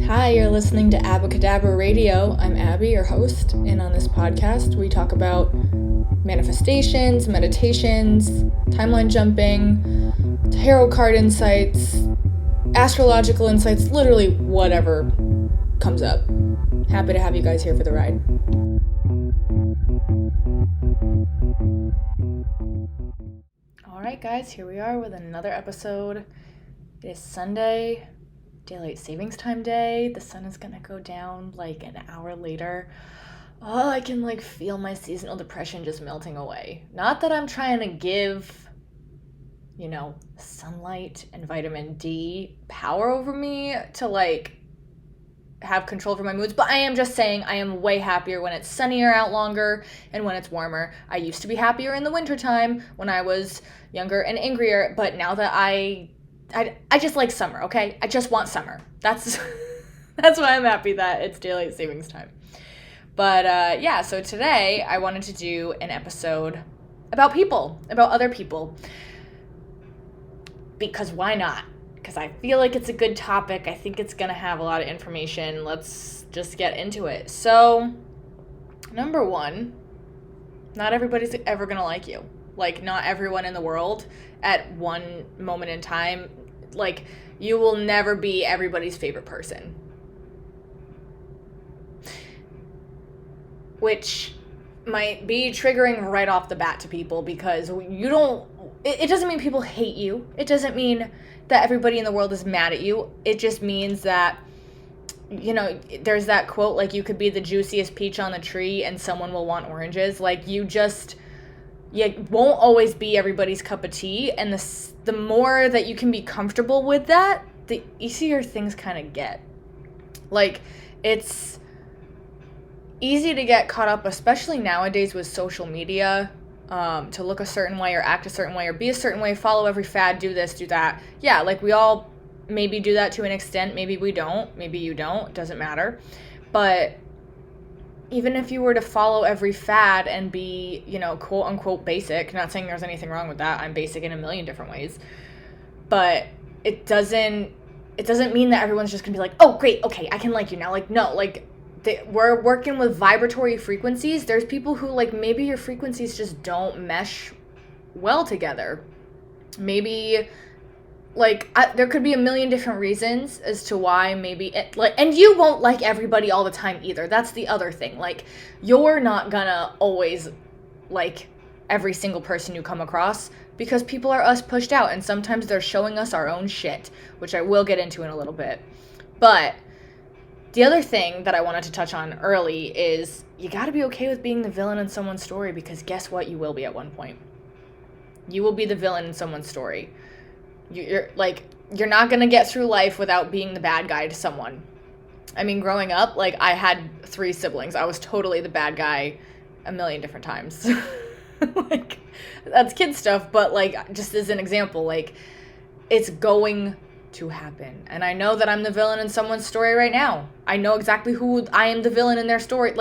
Hi, you're listening to Abacadabra Radio. I'm Abby, your host, and on this podcast, we talk about manifestations, meditations, timeline jumping, tarot card insights, astrological insights, literally whatever comes up. Happy to have you guys here for the ride. Alright, guys, here we are with another episode. It is Sunday, daylight savings time day. The sun is gonna go down like an hour later. Oh, I can feel my seasonal depression just melting away. Not that I'm trying to give, sunlight and vitamin D power over me to have control over my moods, but I am just saying I am way happier when it's sunnier out longer and when it's warmer. I used to be happier in the wintertime when I was younger and angrier, but now that I just like summer, okay? I just want summer. That's why I'm happy that it's daylight savings time. But so today I wanted to do an episode about people, about other people. Because why not? Because I feel like it's a good topic. I think it's going to have a lot of information. Let's just get into it. So, number one, not everybody's ever going to like you. Not everyone in the world at one moment in time. You will never be everybody's favorite person. Which might be triggering right off the bat to people because it doesn't mean people hate you. It doesn't mean that everybody in the world is mad at you. It just means that, there's that quote, you could be the juiciest peach on the tree and someone will want oranges. You won't always be everybody's cup of tea. And the more that you can be comfortable with that, the easier things kind of get. It's easy to get caught up, especially nowadays with social media, to look a certain way or act a certain way or be a certain way, follow every fad, do this, do that. Yeah, we all maybe do that to an extent. Maybe we don't. Maybe you don't. Doesn't matter. But even if you were to follow every fad and be, quote unquote basic, not saying there's anything wrong with that. I'm basic in a million different ways. But it doesn't mean that everyone's just gonna be like, oh, great, okay, I can like you now. No, we're working with vibratory frequencies. There's people who maybe your frequencies just don't mesh well together. Maybe there could be a million different reasons as to why maybe and you won't like everybody all the time either. That's the other thing. You're not gonna always like every single person you come across because people are us pushed out and sometimes they're showing us our own shit, which I will get into in a little bit. But the other thing that I wanted to touch on early is you got to be okay with being the villain in someone's story because guess what? You will be at one point. You will be the villain in someone's story. You're not going to get through life without being the bad guy to someone. I mean, growing up, I had 3 siblings. I was totally the bad guy a million different times. That's kid stuff, but just as an example, it's going to happen. And I know that I'm the villain in someone's story right now. I know exactly who I am the villain in their story.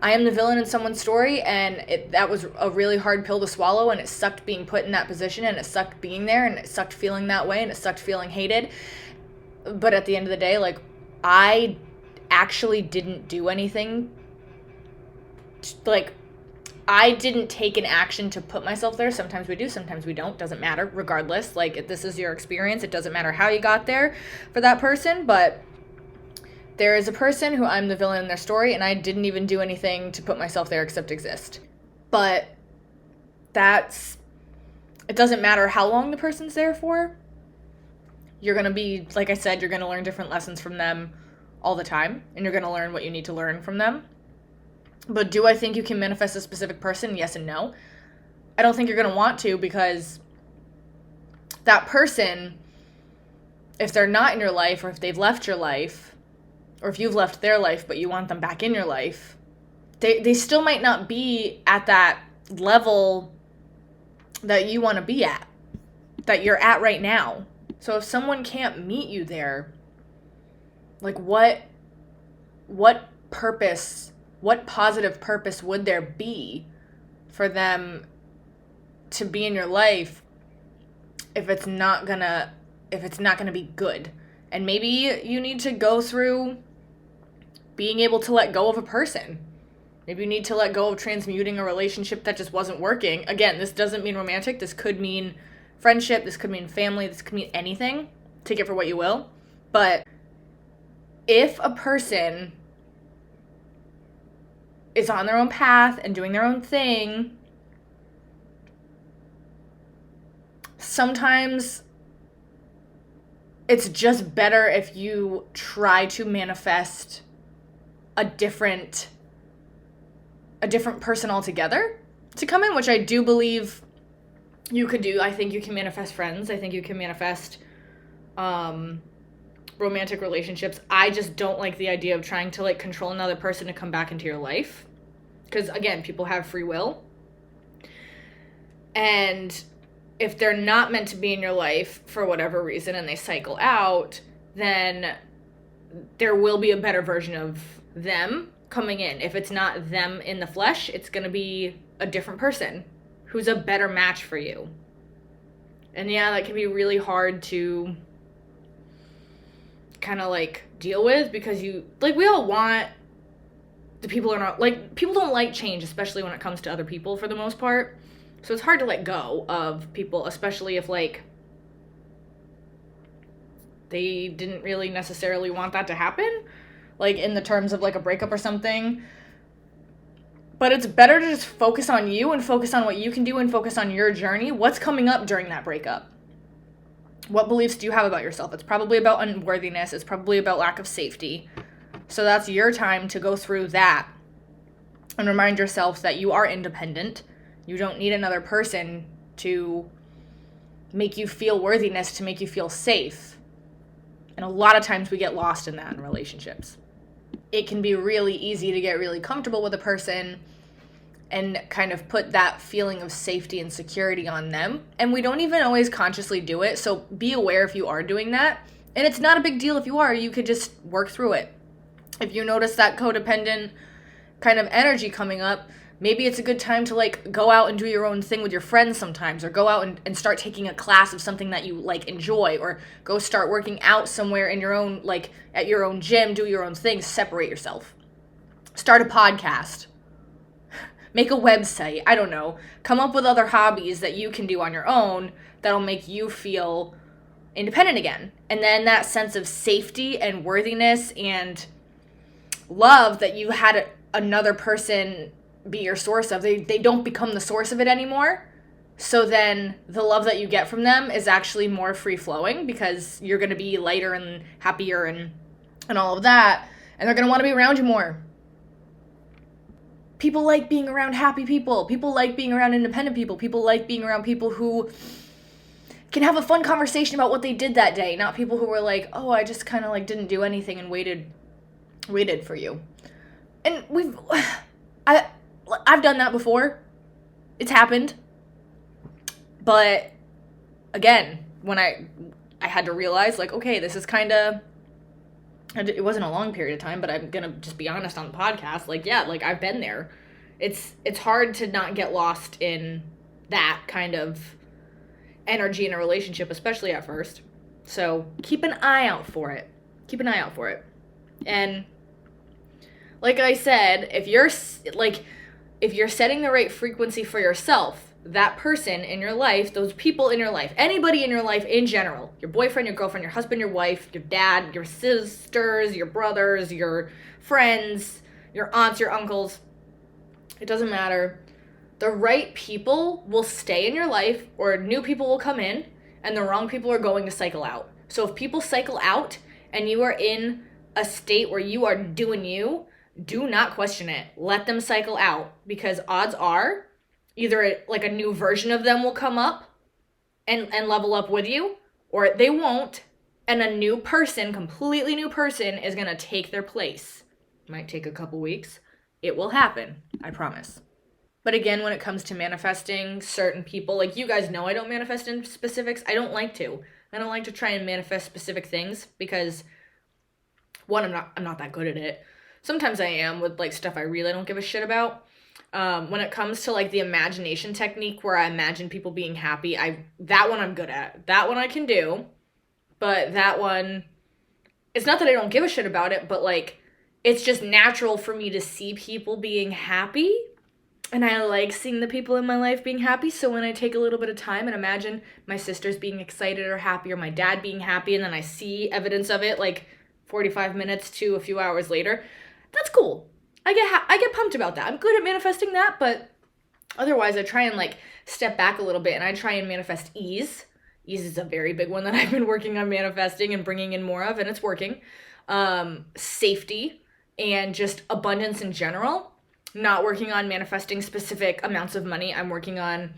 I am the villain in someone's story, and that was a really hard pill to swallow, and it sucked being put in that position, and it sucked being there, and it sucked feeling that way, and it sucked feeling hated. But at the end of the day, I actually didn't do anything. I didn't take an action to put myself there. Sometimes we do, sometimes we don't. Doesn't matter. Regardless, if this is your experience, it doesn't matter how you got there for that person. But there is a person who I'm the villain in their story, and I didn't even do anything to put myself there except exist. But it doesn't matter how long the person's there for. You're going to be, like I said, you're going to learn different lessons from them all the time, and you're going to learn what you need to learn from them. But do I think you can manifest a specific person? Yes and no. I don't think you're going to want to because that person, if they're not in your life or if they've left your life or if you've left their life but you want them back in your life, they still might not be at that level that you want to be at, that you're at right now. So if someone can't meet you there, what purpose, what positive purpose would there be for them to be in your life if it's not gonna be good And maybe you need to go through being able to let go of a person. Maybe you need to let go of transmuting a relationship that just wasn't working. Again, this doesn't mean romantic. This could mean friendship. This could mean family. This could mean anything. Take it for what you will. But if a person is on their own path and doing their own thing, sometimes it's just better if you try to manifest a different person altogether to come in, which I do believe you could do. I think you can manifest friends. I think you can manifest romantic relationships. I just don't like the idea of trying to like control another person to come back into your life. Because again, people have free will. And if they're not meant to be in your life for whatever reason and they cycle out, then there will be a better version of them coming in. If it's not them in the flesh, it's going to be a different person who's a better match for you. And yeah, that can be really hard to kind of like deal with, because you, like, we all want the people are not, like, people don't like change, especially when it comes to other people for the most part. So it's hard to let go of people, especially if like they didn't really necessarily want that to happen, like in the terms of like a breakup or something. But it's better to just focus on you and focus on what you can do and focus on your journey. What's coming up during that breakup? What beliefs do you have about yourself? It's probably about unworthiness. It's probably about lack of safety. So that's your time to go through that and remind yourself that you are independent. You don't need another person to make you feel worthiness, to make you feel safe. And a lot of times we get lost in that in relationships. It can be really easy to get really comfortable with a person and kind of put that feeling of safety and security on them. And we don't even always consciously do it. So be aware if you are doing that. And it's not a big deal if you are. You could just work through it. If you notice that codependent kind of energy coming up, maybe it's a good time to like go out and do your own thing with your friends sometimes, or go out and start taking a class of something that you like enjoy, or go start working out somewhere in your own, like at your own gym, do your own thing, separate yourself. Start a podcast. Make a website. I don't know. Come up with other hobbies that you can do on your own that'll make you feel independent again. And then that sense of safety and worthiness and love that you had another person be your source of, they don't become the source of it anymore. So then the love that you get from them is actually more free flowing, because you're going to be lighter and happier and all of that, and they're going to want to be around you more. People like being around happy people. People like being around independent people. People like being around people who can have a fun conversation about what they did that day, not people who were like, oh, I just kind of like didn't do anything and waited for you. And I've done that before. It's happened. But again, when I had to realize, like, okay, this is kind of, it wasn't a long period of time, but I'm going to just be honest on the podcast. Like, yeah, like I've been there. It's hard to not get lost in that kind of energy in a relationship, especially at first. So keep an eye out for it. Keep an eye out for it. And like I said, if you're setting the right frequency for yourself, that person in your life, those people in your life, anybody in your life in general, your boyfriend, your girlfriend, your husband, your wife, your dad, your sisters, your brothers, your friends, your aunts, your uncles, it doesn't matter. The right people will stay in your life, or new people will come in, and the wrong people are going to cycle out. So if people cycle out and you are in a state where you are doing you, do not question it. Let them cycle out, because odds are either like a new version of them will come up and level up with you, or they won't, and a new person, completely new person, is going to take their place. Might take a couple weeks. It will happen. I promise. But again, when it comes to manifesting certain people, like you guys know I don't manifest in specifics. I don't like to. I don't like to try and manifest specific things because, one, I'm not that good at it. Sometimes I am with like stuff I really don't give a shit about. When it comes to like the imagination technique where I imagine people being happy, that one I'm good at. That one I can do. But that one, it's not that I don't give a shit about it, but like, it's just natural for me to see people being happy. And I like seeing the people in my life being happy. So when I take a little bit of time and imagine my sisters being excited or happy, or my dad being happy, and then I see evidence of it like 45 minutes to a few hours later, that's cool. I get pumped about that. I'm good at manifesting that, but otherwise I try and like step back a little bit and I try and manifest ease. Ease is a very big one that I've been working on manifesting and bringing in more of, and it's working. Safety and just abundance in general. Not working on manifesting specific amounts of money. I'm working on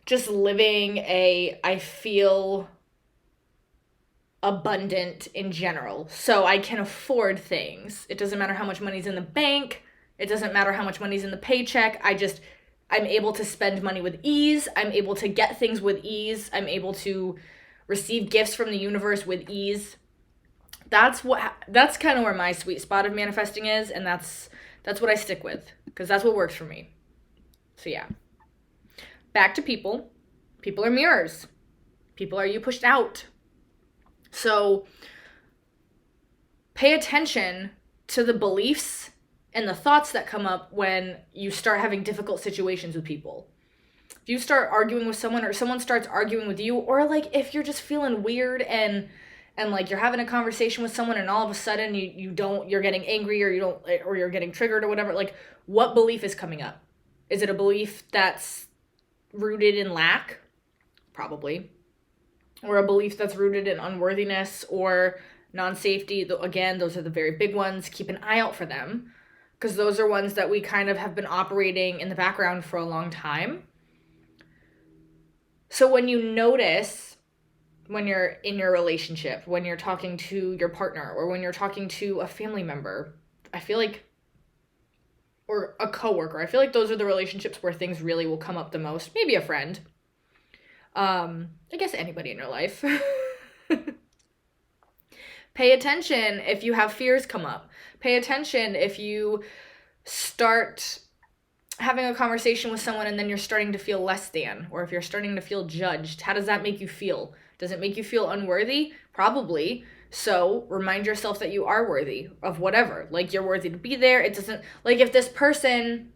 just living I feel abundant in general. So I can afford things. It doesn't matter how much money's in the bank. It doesn't matter how much money's in the paycheck. I'm able to spend money with ease. I'm able to get things with ease. I'm able to receive gifts from the universe with ease. That's kind of where my sweet spot of manifesting is, and that's what I stick with, because that's what works for me. So yeah. Back to people. People are mirrors. People are you pushed out. So pay attention to the beliefs and the thoughts that come up when you start having difficult situations with people. If you start arguing with someone, or someone starts arguing with you, or like if you're just feeling weird and like you're having a conversation with someone and all of a sudden you're getting angry, or you're getting triggered or whatever, like what belief is coming up? Is it a belief that's rooted in lack? Probably. Or a belief that's rooted in unworthiness or non-safety. Again, those are the very big ones. Keep an eye out for them, because those are ones that we kind of have been operating in the background for a long time. So when you notice, when you're in your relationship, when you're talking to your partner, or when you're talking to a family member, I feel like, or a coworker, I feel like those are the relationships where things really will come up the most. Maybe a friend. I guess anybody in your life. Pay attention if you have fears come up. Pay attention if you start having a conversation with someone and then you're starting to feel less than, or if you're starting to feel judged. How does that make you feel? Does it make you feel unworthy? Probably. So remind yourself that you are worthy of whatever. Like, you're worthy to be there. It doesn't, like, if this person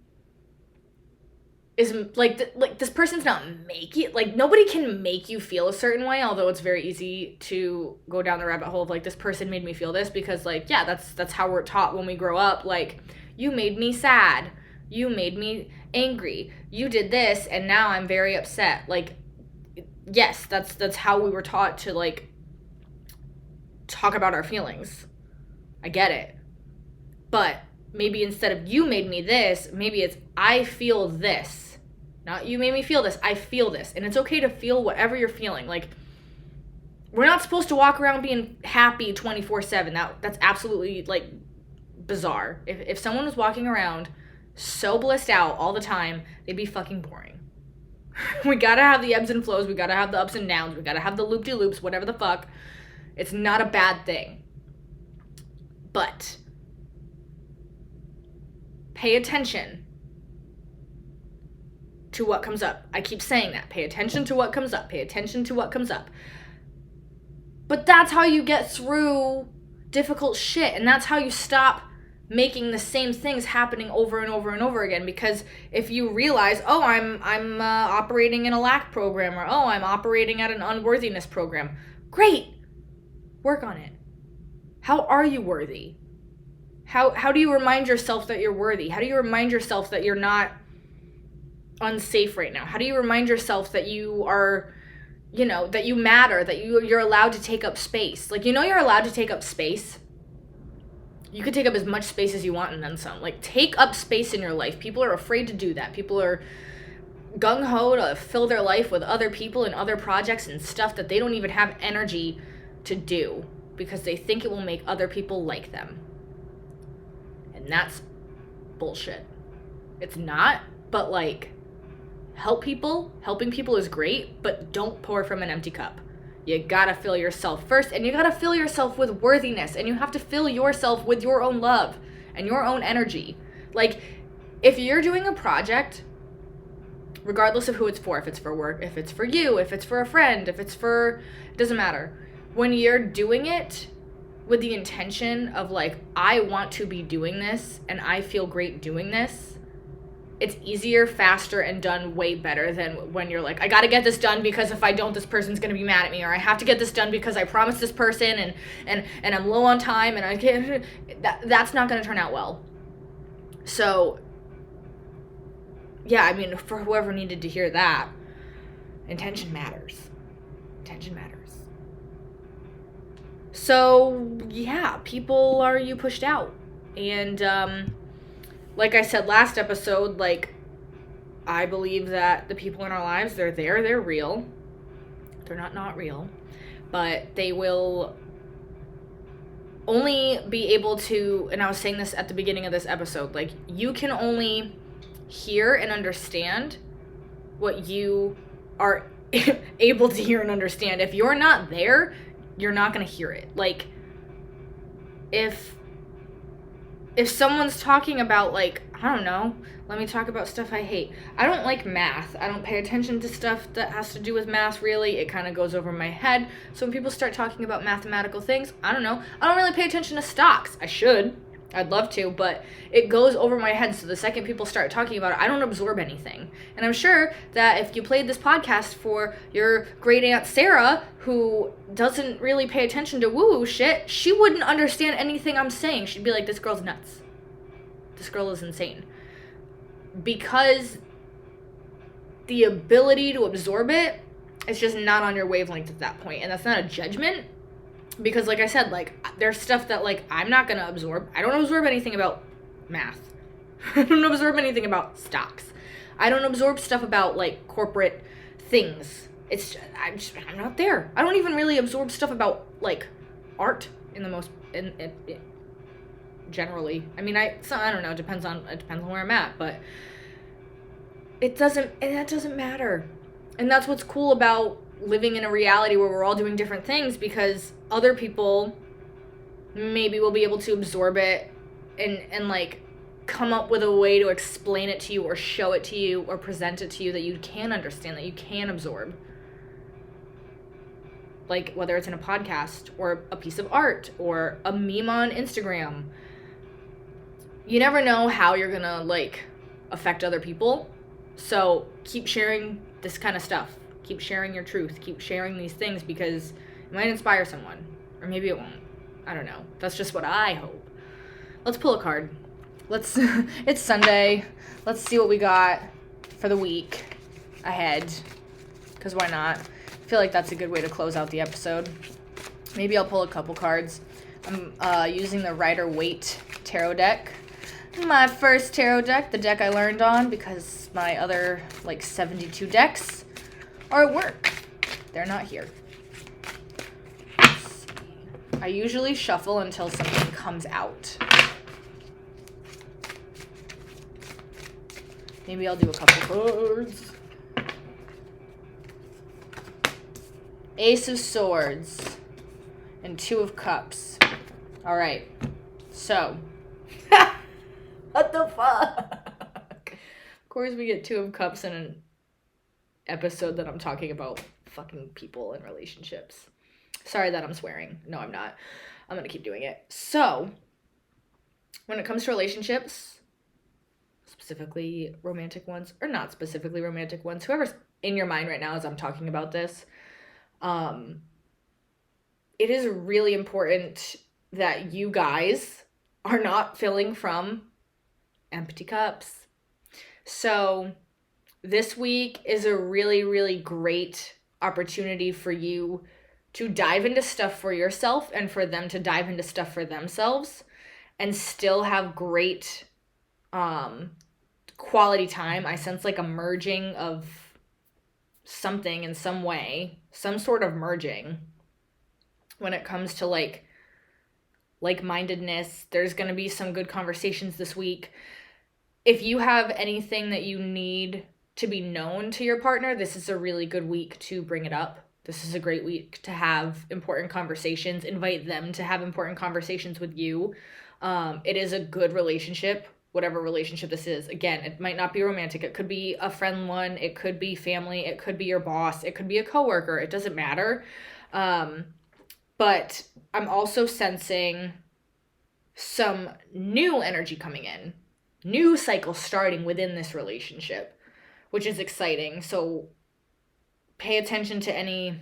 is like this person's not making, like, nobody can make you feel a certain way, although it's very easy to go down the rabbit hole of like, this person made me feel this, because like, yeah, that's how we're taught when we grow up. Like, you made me sad, you made me angry, you did this, and now I'm very upset. Like, yes, that's how we were taught to like talk about our feelings. I get it. But maybe instead of you made me this, maybe it's I feel this. Not you made me feel this, I feel this. And it's okay to feel whatever you're feeling. Like, we're not supposed to walk around being happy 24/7. That's absolutely like bizarre. If someone was walking around so blissed out all the time, they'd be fucking boring. We gotta have the ebbs and flows, we gotta have the ups and downs, we gotta have the loop-de-loops, whatever the fuck. It's not a bad thing. But pay attention to what comes up. I keep saying that. Pay attention to what comes up. Pay attention to what comes up. But that's how you get through difficult shit, and that's how you stop making the same things happening over and over and over again. Because if you realize, oh, I'm operating in a lack program, or oh, I'm operating at an unworthiness program, great, work on it. How are you worthy? How do you remind yourself that you're worthy? How do you remind yourself that you're not unsafe right now? How do you remind yourself that you are, that you matter, that you're allowed to take up space? Like, you're allowed to take up space. You can take up as much space as you want and then some. Like, take up space in your life. People are afraid to do that. People are gung-ho to fill their life with other people and other projects and stuff that they don't even have energy to do, because they think it will make other people like them. And that's bullshit. It's not, but like, helping people is great, but don't pour from an empty cup. You gotta fill yourself first, and you gotta fill yourself with worthiness, and you have to fill yourself with your own love and your own energy. Like, if you're doing a project, regardless of who it's for, if it's for work, if it's for you, if it's for a friend, if it's for, it doesn't matter. When you're doing it with the intention of like, I want to be doing this and I feel great doing this, it's easier, faster, and done way better than when you're like, I gotta get this done because if I don't, this person's gonna be mad at me, or I have to get this done because I promised this person and I'm low on time and I can't. That's not gonna turn out well. So, yeah, I mean, for whoever needed to hear that, intention matters. Intention matters. So, yeah, people are you pushed out. And, like I said last episode, like, I believe that the people in our lives, they're there, they're real. They're not real. But they will only be able to, and I was saying this at the beginning of this episode, like, you can only hear and understand what you are able to hear and understand. If you're not there, you're not going to hear it. Like, if someone's talking about, like, I don't know, let me talk about stuff I hate. I don't like math. I don't pay attention to stuff that has to do with math, really. It kind of goes over my head. So when people start talking about mathematical things, I don't know. I don't really pay attention to stocks. I should. I'd love to, but it goes over my head. So the second people start talking about it, I don't absorb anything. And I'm sure that if you played this podcast for your great aunt Sarah, who doesn't really pay attention to woo-woo shit, she wouldn't understand anything I'm saying. She'd be like, this girl's nuts. This girl is insane. Because the ability to absorb it is just not on your wavelength at that point. And that's not a judgment. Because, like I said, like, there's stuff that, like, I'm not going to absorb. I don't absorb anything about math. I don't absorb anything about stocks. I don't absorb stuff about, like, corporate things. It's just, I'm not there. I don't even really absorb stuff about, like, art in the most, generally. I mean, I don't know. It depends on where I'm at. But that doesn't matter. And that's what's cool about living in a reality where we're all doing different things, because other people maybe will be able to absorb it and like come up with a way to explain it to you or show it to you or present it to you that you can understand, that you can absorb. Like whether it's in a podcast or a piece of art or a meme on Instagram. You never know how you're gonna like affect other people. So keep sharing this kind of stuff. Keep sharing your truth. Keep sharing these things because it might inspire someone. Or maybe it won't. I don't know. That's just what I hope. Let's pull a card. It's Sunday. Let's see what we got for the week ahead. Because why not? I feel like that's a good way to close out the episode. Maybe I'll pull a couple cards. I'm using the Rider-Waite tarot deck. My first tarot deck, the deck I learned on, because my other, like, 72 decks are at work. They're not here. Let's see. I usually shuffle until something comes out. Maybe I'll do a couple cards. Ace of Swords and Two of Cups. All right. So, what the fuck? Of course we get Two of Cups in an episode that I'm talking about fucking people and relationships. Sorry that I'm swearing. No, I'm not. I'm gonna keep doing it. So, when it comes to relationships, specifically romantic ones, or not specifically romantic ones, whoever's in your mind right now as I'm talking about this, it is really important that you guys are not filling from empty cups. So this week is a really, really great opportunity for you to dive into stuff for yourself and for them to dive into stuff for themselves and still have great quality time. I sense like a merging of something in some way, some sort of merging when it comes to like-mindedness. There's going to be some good conversations this week. If you have anything that you need to be known to your partner, this is a really good week to bring it up. This is a great week to have important conversations. Invite them to have important conversations with you. It is a good relationship, whatever relationship this is. Again, it might not be romantic. It could be a friend one. It could be family. It could be your boss. It could be a coworker. It doesn't matter. but I'm also sensing some new energy coming in, new cycle starting within this relationship, which is exciting. So pay attention to any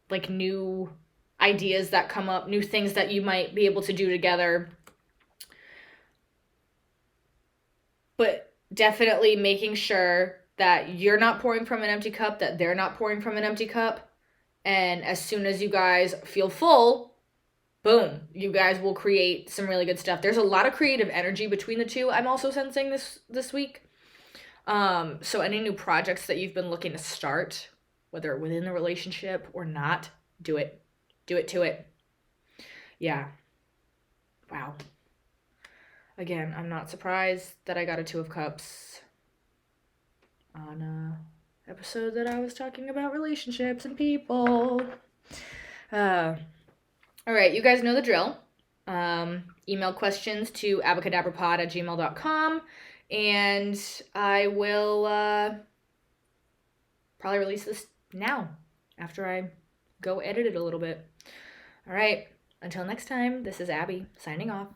like new ideas that come up, new things that you might be able to do together. But definitely making sure that you're not pouring from an empty cup, that they're not pouring from an empty cup. And as soon as you guys feel full, boom, you guys will create some really good stuff. There's a lot of creative energy between the two. I'm also sensing this week. So any new projects that you've been looking to start, whether within the relationship or not, do it. Do it to it. Yeah. Wow. Again, I'm not surprised that I got a Two of Cups on a episode that I was talking about relationships and people. All right, you guys know the drill. Email questions to abacadabrapod@gmail.com, and I will probably release this now after I go edit it a little bit. All right, until next time, this is Abby signing off.